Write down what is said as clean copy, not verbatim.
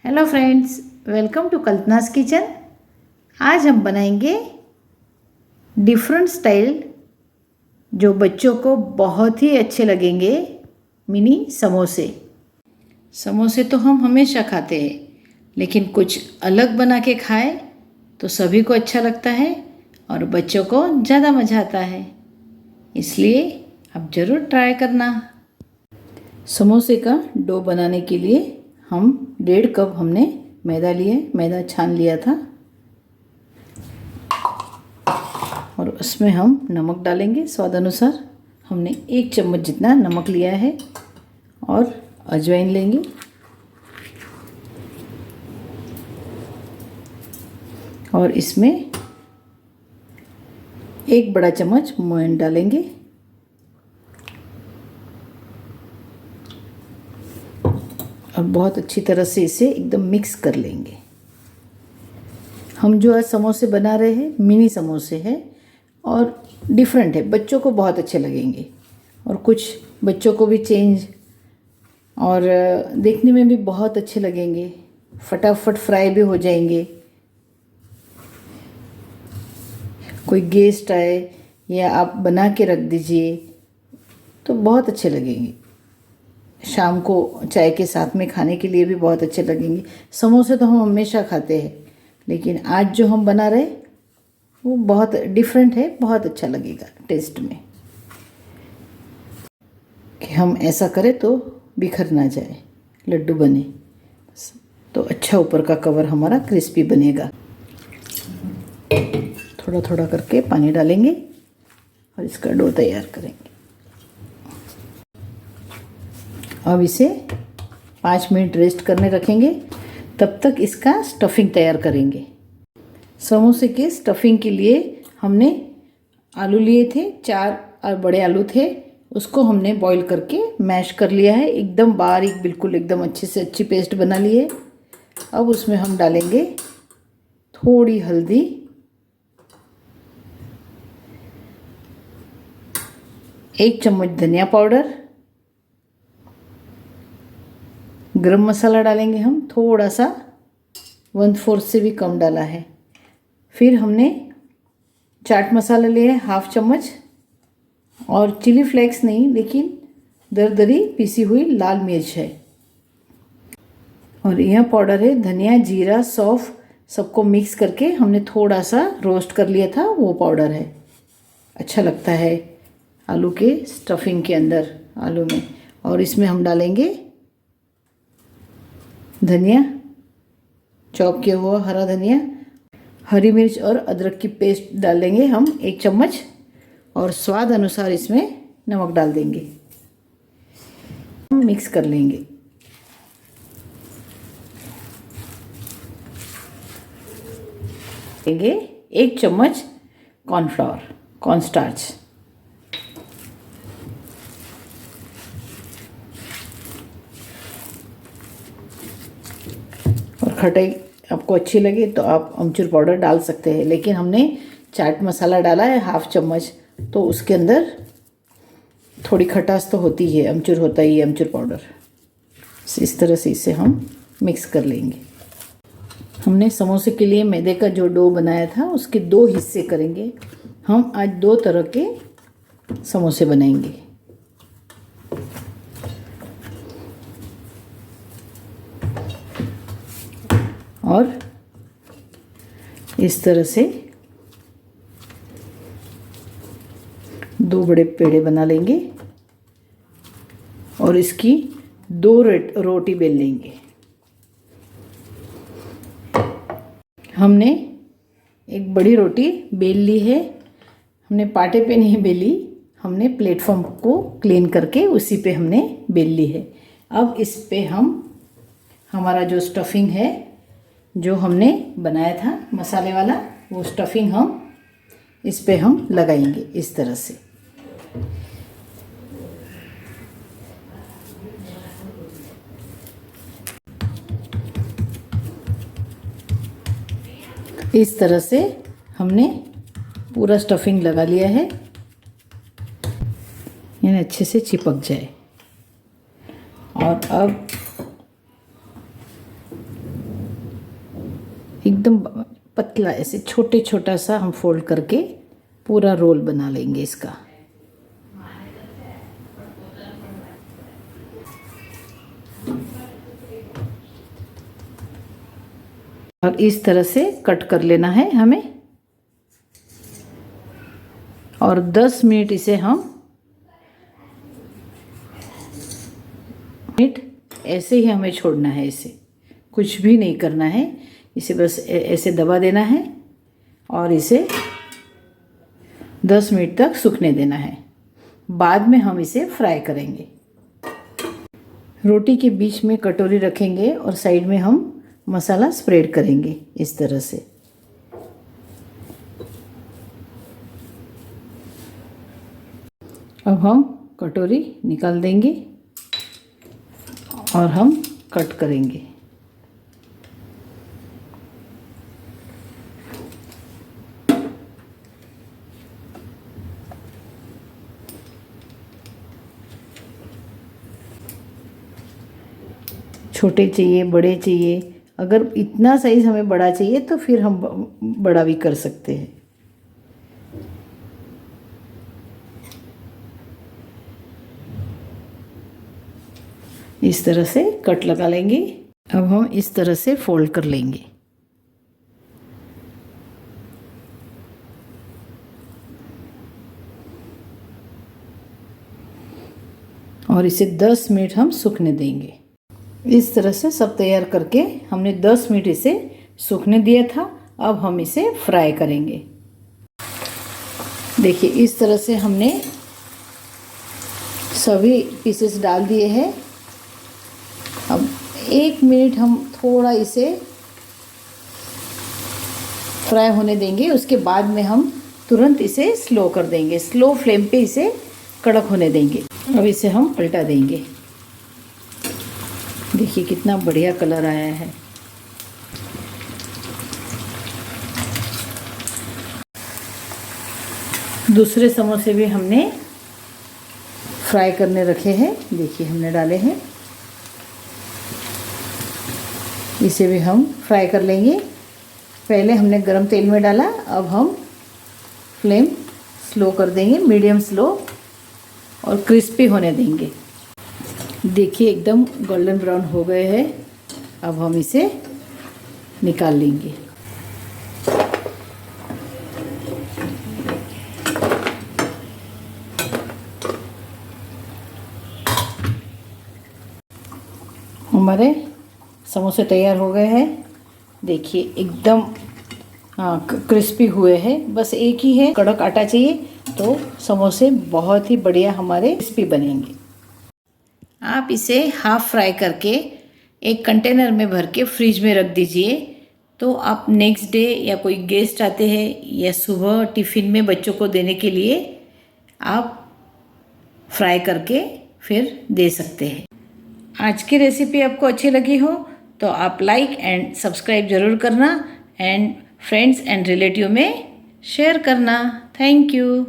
Hello friends, welcome to Kalpana's kitchen. आज हम बनाएंगे डिफरेंट स्टाइल जो बच्चों को बहुत ही अच्छे लगेंगे, मिनी समोसे। समोसे तो हम हमेशा खाते हैं, लेकिन कुछ अलग बना के खाएं तो सभी को अच्छा लगता है और बच्चों को ज़्यादा मज़ा आता है। इसलिए आप ज़रूर ट्राई करना। समोसे का डो बनाने के लिए हम 1.5 कप हमने मैदा लिए, मैदा छान लिया था और उसमें हम नमक डालेंगे स्वाद अनुसार। हमने 1 चम्मच जितना नमक लिया है और अजवाइन लेंगे और इसमें 1 बड़ा चम्मच मोयन डालेंगे और बहुत अच्छी तरह से इसे एकदम मिक्स कर लेंगे। हम जो आज समोसे बना रहे हैं मिनी समोसे हैं और डिफरेंट है, बच्चों को बहुत अच्छे लगेंगे और कुछ बच्चों को भी चेंज और देखने में भी बहुत अच्छे लगेंगे। फटाफट फ्राई भी हो जाएंगे। कोई गेस्ट आए या आप बना के रख दीजिए तो बहुत अच्छे लगेंगे। शाम को चाय के साथ में खाने के लिए भी बहुत अच्छे लगेंगे। समोसे तो हम हमेशा खाते हैं, लेकिन आज जो हम बना रहे वो बहुत डिफरेंट है, बहुत अच्छा लगेगा टेस्ट में। कि हम ऐसा करें तो बिखर ना जाए, लड्डू बने तो अच्छा ऊपर का कवर हमारा क्रिस्पी बनेगा। थोड़ा थोड़ा करके पानी डालेंगे और इसका डो तैयार करेंगे। अब इसे 5 मिनट रेस्ट करने रखेंगे, तब तक इसका स्टफिंग तैयार करेंगे। समोसे के स्टफिंग के लिए हमने आलू लिए थे, 4 बड़े आलू थे, उसको हमने बॉईल करके मैश कर लिया है एकदम बारीक, बिल्कुल एकदम अच्छे से अच्छी पेस्ट बना ली है। अब उसमें हम डालेंगे थोड़ी हल्दी, एक चम्मच धनिया पाउडर, गरम मसाला डालेंगे हम थोड़ा सा, 1/4 से भी कम डाला है। फिर हमने चाट मसाला लिया है 1/2 चम्मच और चिली फ्लेक्स नहीं, लेकिन दरदरी पीसी हुई लाल मिर्च है। और यह पाउडर है धनिया, जीरा, सौंफ, सबको मिक्स करके हमने थोड़ा सा रोस्ट कर लिया था, वो पाउडर है। अच्छा लगता है आलू के स्टफिंग के अंदर, आलू में। और इसमें हम डालेंगे धनिया, चॉप किया हुआ हरा धनिया, हरी मिर्च और अदरक की पेस्ट डालेंगे हम 1 चम्मच और स्वाद अनुसार इसमें नमक डाल देंगे। हम मिक्स कर लेंगे। लेंगे 1 चम्मच कॉर्नफ्लावर, कॉर्नस्टार्च, खटाई आपको अच्छी लगे तो आप अमचूर पाउडर डाल सकते हैं, लेकिन हमने चाट मसाला डाला है 1/2 चम्मच, तो उसके अंदर थोड़ी खटास तो होती है, अमचूर होता ही है, अमचूर पाउडर। इस तरह से इसे हम मिक्स कर लेंगे। हमने समोसे के लिए मैदे का जो डो बनाया था उसके 2 हिस्से करेंगे। हम आज 2 तरह के समोसे बनाएंगे। और इस तरह से 2 बड़े पेड़े बना लेंगे और इसकी 2 रोटी बेल लेंगे। हमने एक बड़ी रोटी बेल ली है, हमने पाटे पे नहीं बेली, हमने प्लेटफॉर्म को क्लीन करके उसी पे हमने बेल ली है। अब इस पे हम हमारा जो स्टफिंग है जो हमने बनाया था मसाले वाला, वो स्टफिंग हम इस पे हम लगाएंगे इस तरह से। इस तरह से हमने पूरा स्टफिंग लगा लिया है, यानी अच्छे से चिपक जाए। और अब एकदम पतला ऐसे छोटे छोटा सा हम फोल्ड करके पूरा रोल बना लेंगे इसका। और इस तरह से कट कर लेना है हमें। और 10 मिनट इसे हम ऐसे ही हमें छोड़ना है। इसे कुछ भी नहीं करना है, इसे बस ऐसे दबा देना है और इसे 10 मिनट तक सूखने देना है। बाद में हम इसे फ्राई करेंगे। रोटी के बीच में कटोरी रखेंगे और साइड में हम मसाला स्प्रेड करेंगे इस तरह से। अब हम कटोरी निकाल देंगे और हम कट करेंगे। छोटे चाहिए, बड़े चाहिए, अगर इतना साइज़ हमें बड़ा चाहिए तो फिर हम बड़ा भी कर सकते हैं। इस तरह से कट लगा लेंगे। अब हम इस तरह से फोल्ड कर लेंगे। और इसे 10 मिनट हम सूखने देंगे। इस तरह से सब तैयार करके हमने 10 मिनट इसे सूखने दिया था। अब हम इसे फ्राई करेंगे। देखिए इस तरह से हमने सभी पीसेस डाल दिए हैं। अब 1 मिनट हम थोड़ा इसे फ्राई होने देंगे। उसके बाद में हम तुरंत इसे स्लो कर देंगे। स्लो फ्लेम पे इसे कड़क होने देंगे। अब इसे हम पलटा देंगे। देखिए कितना बढ़िया कलर आया है। दूसरे समोसे भी हमने फ्राई करने रखे हैं। देखिए हमने डाले हैं, इसे भी हम फ्राई कर लेंगे। पहले हमने गरम तेल में डाला, अब हम फ्लेम स्लो कर देंगे, मीडियम स्लो, और क्रिस्पी होने देंगे। देखिए एकदम गोल्डन ब्राउन हो गए हैं। अब हम इसे निकाल लेंगे। हमारे समोसे तैयार हो गए हैं। देखिए एकदम क्रिस्पी हुए हैं। बस एक ही है, कड़क आटा चाहिए तो समोसे बहुत ही बढ़िया हमारे क्रिस्पी बनेंगे। आप इसे हाफ फ्राई करके एक कंटेनर में भर के फ्रिज में रख दीजिए। तो आप नेक्स्ट डे या कोई गेस्ट आते हैं या सुबह टिफ़िन में बच्चों को देने के लिए आप फ्राई करके फिर दे सकते हैं। आज की रेसिपी आपको अच्छी लगी हो तो आप लाइक एंड सब्सक्राइब ज़रूर करना एंड फ्रेंड्स एंड रिलेटिव में शेयर करना। Thank you.